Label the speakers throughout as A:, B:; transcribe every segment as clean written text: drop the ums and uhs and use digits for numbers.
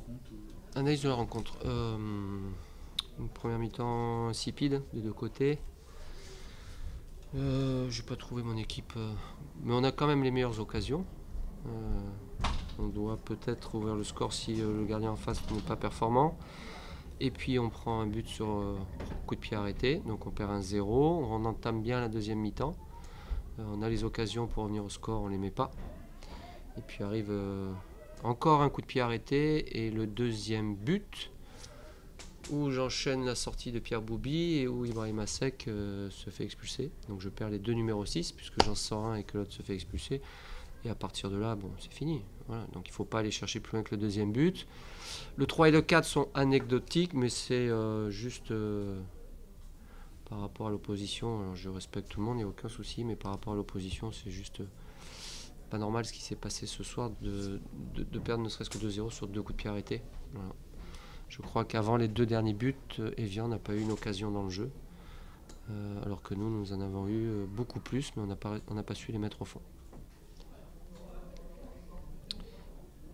A: rencontre
B: Analyse de la rencontre. Une première mi-temps insipide des deux côtés. J'ai pas trouvé mon équipe, mais on a quand même les meilleures occasions. On doit peut-être ouvrir le score si le gardien en face n'est pas performant. Et puis on prend un but sur coup de pied arrêté, donc on perd 1-0. On entame bien la deuxième mi-temps. On a les occasions pour revenir au score, on ne les met pas. Et puis arrive encore un coup de pied arrêté et le deuxième but où j'enchaîne la sortie de Pierre Boubi et où Ibrahim Assek se fait expulser. Donc je perds les deux numéros 6 puisque j'en sors un et que l'autre se fait expulser. Et à partir de là, bon, c'est fini. Voilà. Donc il ne faut pas aller chercher plus loin que le deuxième but. Le 3 et le 4 sont anecdotiques, mais c'est juste par rapport à l'opposition. Alors je respecte tout le monde, il n'y a aucun souci, mais par rapport à l'opposition, c'est juste pas normal ce qui s'est passé ce soir de perdre ne serait-ce que 2-0 sur deux coups de pied arrêtés. Voilà. Je crois qu'avant les deux derniers buts, Evian n'a pas eu une occasion dans le jeu, alors que nous en avons eu beaucoup plus, mais on n'a pas su les mettre au fond.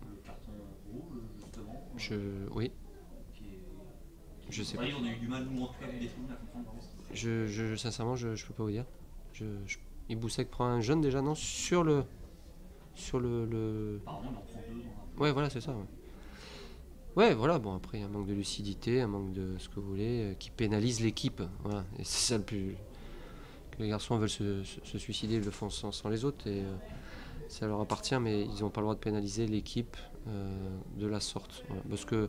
A: le carton rouge, justement.
B: Oui. Je sais pas.
A: On a eu du mal, nous, en tout cas, des films, à comprendre.
B: Sincèrement, je peux pas vous dire. Iboussek prend un jaune déjà, non? Sur le.
A: Apparemment, il en prend deux.
B: Ouais, voilà, c'est ça. Ouais, voilà, bon, après, il y a un manque de lucidité, un manque de ce que vous voulez, qui pénalise l'équipe. Voilà, et c'est ça le plus. Que les garçons veulent se suicider, ils le font sans les autres, et ça leur appartient, mais ils n'ont pas le droit de pénaliser l'équipe de la sorte. Voilà. Parce que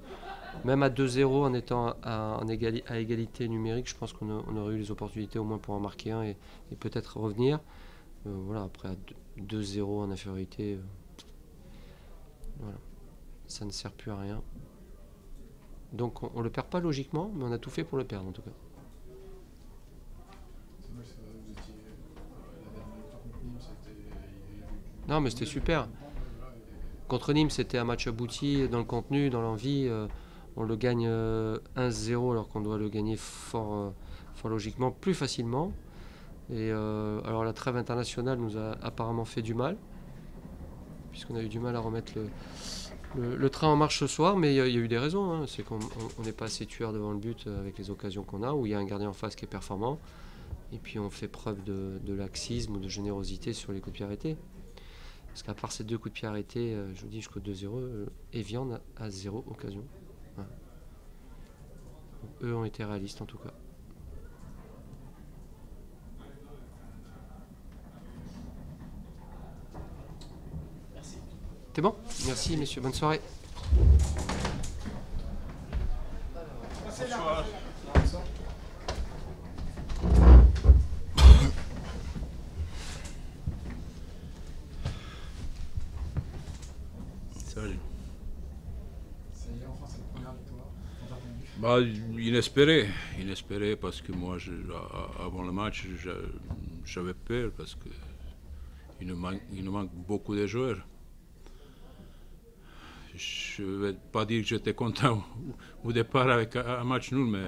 B: même à 2-0, en étant à égalité numérique, je pense qu'on aurait eu les opportunités au moins pour en marquer un et peut-être revenir. Voilà, après, à 2-0 en infériorité, voilà, ça ne sert plus à rien. Donc on ne le perd pas logiquement, mais on a tout fait pour le perdre en tout cas.
C: C'est vrai, vous étiez. La dernière victoire contre Nîmes, c'était.
B: Non, mais c'était super. Contre Nîmes, c'était un match abouti dans le contenu, dans l'envie. On le gagne 1-0 alors qu'on doit le gagner fort logiquement, plus facilement. Et alors la trêve internationale nous a apparemment fait du mal, puisqu'on a eu du mal à remettre le train en marche ce soir, mais il y a eu des raisons. Hein. C'est qu'on n'est pas assez tueur devant le but avec les occasions qu'on a, où il y a un gardien en face qui est performant, et puis on fait preuve de laxisme ou de générosité sur les coups de pied arrêtés. Parce qu'à part ces deux coups de pied arrêtés, je vous dis jusqu'au 2-0, Evian a 0 occasion. Voilà. Donc, eux ont été réalistes en tout cas.
A: Merci.
B: C'est bon? Merci messieurs, bonne soirée.
C: Bonsoir.
D: Salut.
C: Ça y est, enfin, c'est la première victoire.
D: Bah, inespéré parce que moi, avant le match, j'avais peur parce que il nous manque beaucoup de joueurs. Je ne vais pas dire que j'étais content au départ avec un match nul, mais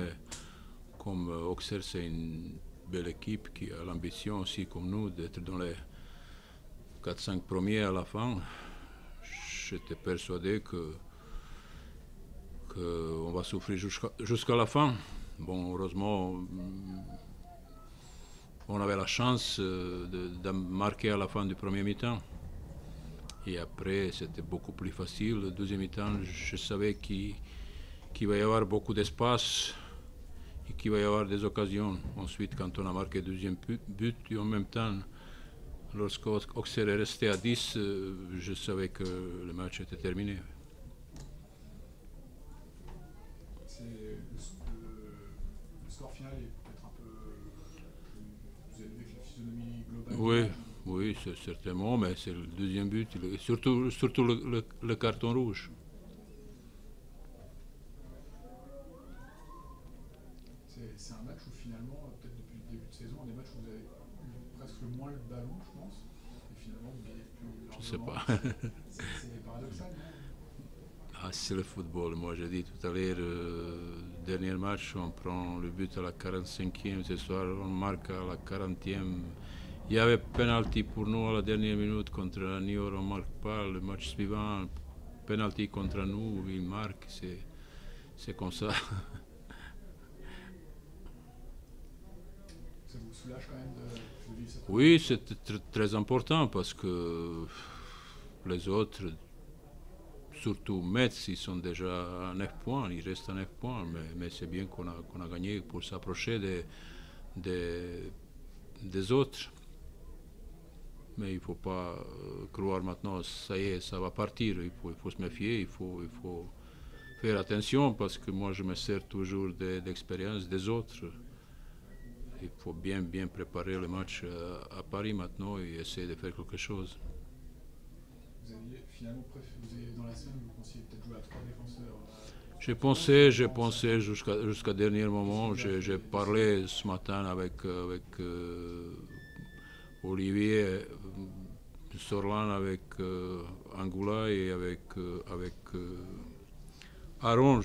D: comme Auxerre, c'est une belle équipe qui a l'ambition aussi, comme nous, d'être dans les 4-5 premiers à la fin. J'étais persuadé qu'on va souffrir jusqu'à la fin. Bon, heureusement, on avait la chance de marquer à la fin du premier mi-temps. Et après, c'était beaucoup plus facile. Le deuxième mi-temps, je savais qu'il va y avoir beaucoup d'espace et qu'il va y avoir des occasions. Ensuite, quand on a marqué le deuxième but, et en même temps, lorsqu'Auxerre est resté à 10, je savais que le match était terminé.
C: Le score final est peut-être un peu plus élevé que la physionomie globale.
D: Oui, certainement, mais c'est le deuxième but, surtout le carton rouge.
C: C'est un match où finalement, peut-être depuis le début de saison, des matchs où vous avez eu presque le moins le ballon, je pense, et finalement vous gagnez plus largement.
D: Je sais pas.
C: C'est paradoxal, non?
D: Ah, c'est le football. Moi, j'ai dit tout à l'heure, dernier match, on prend le but à la 45e, ce soir on marque à la 40e. Il y avait penalty pour nous à la dernière minute contre Niort, on ne marque pas. Le match suivant, penalty contre nous, il marque, c'est comme ça.
C: Ça vous soulage quand même de vivre cette
D: Oui, c'est très important parce que les autres, surtout Metz, ils sont déjà à 9 points, il reste à 9 points, mais c'est bien qu'on a gagné pour s'approcher des autres. Mais il ne faut pas croire maintenant, ça y est, ça va partir, il faut se méfier, il faut faire attention parce que moi je me sers toujours d'expérience des autres. Il faut bien préparer le match à Paris maintenant et essayer de faire quelque chose.
C: Vous aviez finalement dans la semaine, vous pensiez peut-être jouer à 3 défenseurs.
D: J'ai pensé jusqu'à dernier moment. J'ai parlé ce matin avec Olivier Sorlan, avec Angoula et avec Aaron.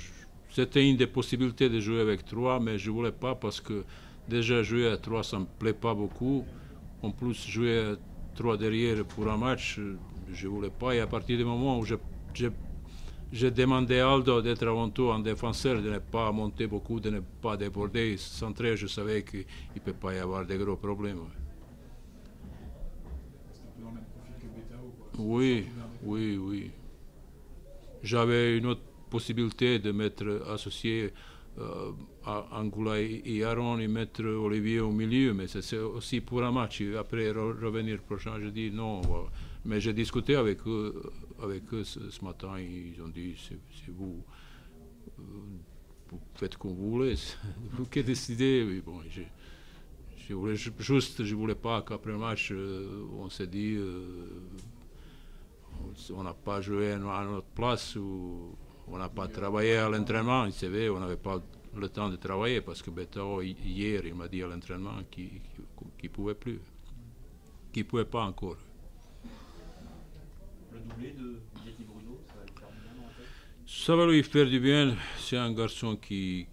D: C'était une des possibilités de jouer avec 3, mais je ne voulais pas parce que déjà jouer à 3, ça ne me plaît pas beaucoup. En plus, jouer à 3 derrière pour un match, je ne voulais pas. Et à partir du moment où j'ai demandé à Aldo d'être avant tout un défenseur, de ne pas monter beaucoup, de ne pas déborder, centrer, je savais qu'il ne peut pas y avoir de gros problèmes.
C: C'est un peu dans le même profil que Betao, quoi.
D: Oui. J'avais une autre possibilité de mettre associé à Angoula et Aaron et mettre Olivier au milieu, mais c'est aussi pour un match. Après revenir prochain, je dis non. Mais j'ai discuté avec eux ce matin, ils ont dit c'est vous faites comme vous voulez, c'est vous qui décidez. Oui, bon, je voulais pas qu'après le match on s'est dit on n'a pas joué à notre place ou on n'a pas travaillé à l'entraînement. C'est vrai, on n'avait pas le temps de travailler parce que Betao hier il m'a dit à l'entraînement qu'il ne pouvait plus, qu'il ne pouvait pas encore.
A: Le doublé de Yeti Bruno, ça va lui faire du bien dans la tête?
D: Ça va lui faire du bien. C'est un garçon qui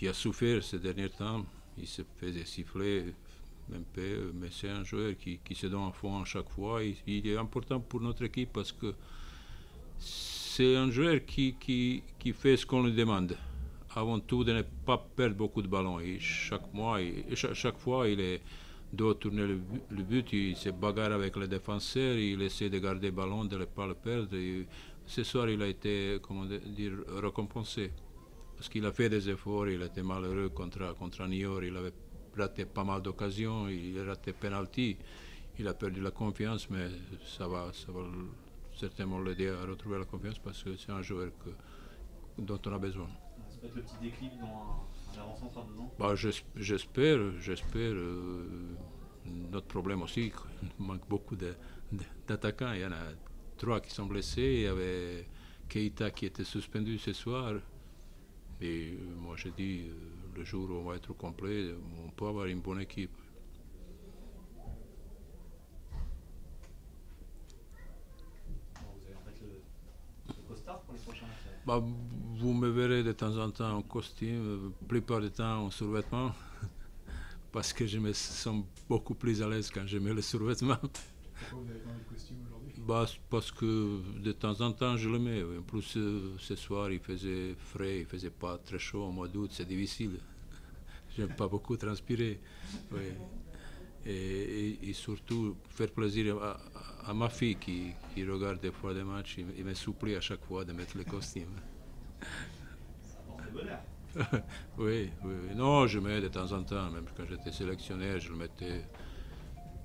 D: a souffert ces derniers temps. Il se faisait siffler un peu, mais c'est un joueur qui se donne à fond à chaque fois. Il est important pour notre équipe parce que c'est un joueur qui fait ce qu'on lui demande. Avant tout, de ne pas perdre beaucoup de ballons. Et chaque fois, il doit tourner le but, il se bagarre avec les défenseurs, il essaie de garder le ballon, de ne pas le perdre. Et ce soir, il a été, récompensé. Parce qu'il a fait des efforts, il était malheureux contre Niort, il avait raté pas mal d'occasions, il a raté penalty, il a perdu la confiance, mais ça va certainement l'aider à retrouver la confiance parce que c'est un joueur dont on a besoin.
A: Ça peut être le petit déclic dans un avant-centre à 2 ans?
D: Bah, j'espère. Notre problème aussi, il manque beaucoup d'attaquants. Il y en a 3 qui sont blessés. Il y avait Keita qui était suspendu ce soir. Et moi, je dis, le jour où on va être complet, on peut avoir une bonne équipe.
A: Vous allez en fait le costard pour les prochains matchs?
D: Bah, vous me verrez de temps en temps en costume, la plupart du temps en survêtement, parce que je me sens beaucoup plus à l'aise quand je mets le survêtement.
C: Pourquoi vous avez pas envie de costume aujourd'hui?
D: Bah, parce que de temps en temps je le mets. En plus, ce soir il faisait frais, il faisait pas très chaud au mois d'août, c'est difficile. J'aime pas beaucoup transpirer. Oui. Et surtout faire plaisir à ma fille qui regarde des fois des matchs, il me supplie à chaque fois de mettre le costume.
A: Ça apporte le bonheur.
D: Oui. Non, je mets de temps en temps, même quand j'étais sélectionnaire, je le mettais.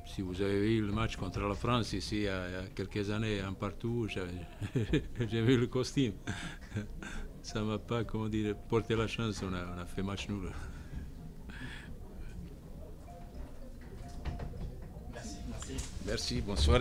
D: Si vous avez vu le match contre la France ici il y a quelques années, un partout, j'ai mis le costume. Ça m'a pas, porté la chance, on a fait match nul.
A: Merci.
D: Merci, bonsoir.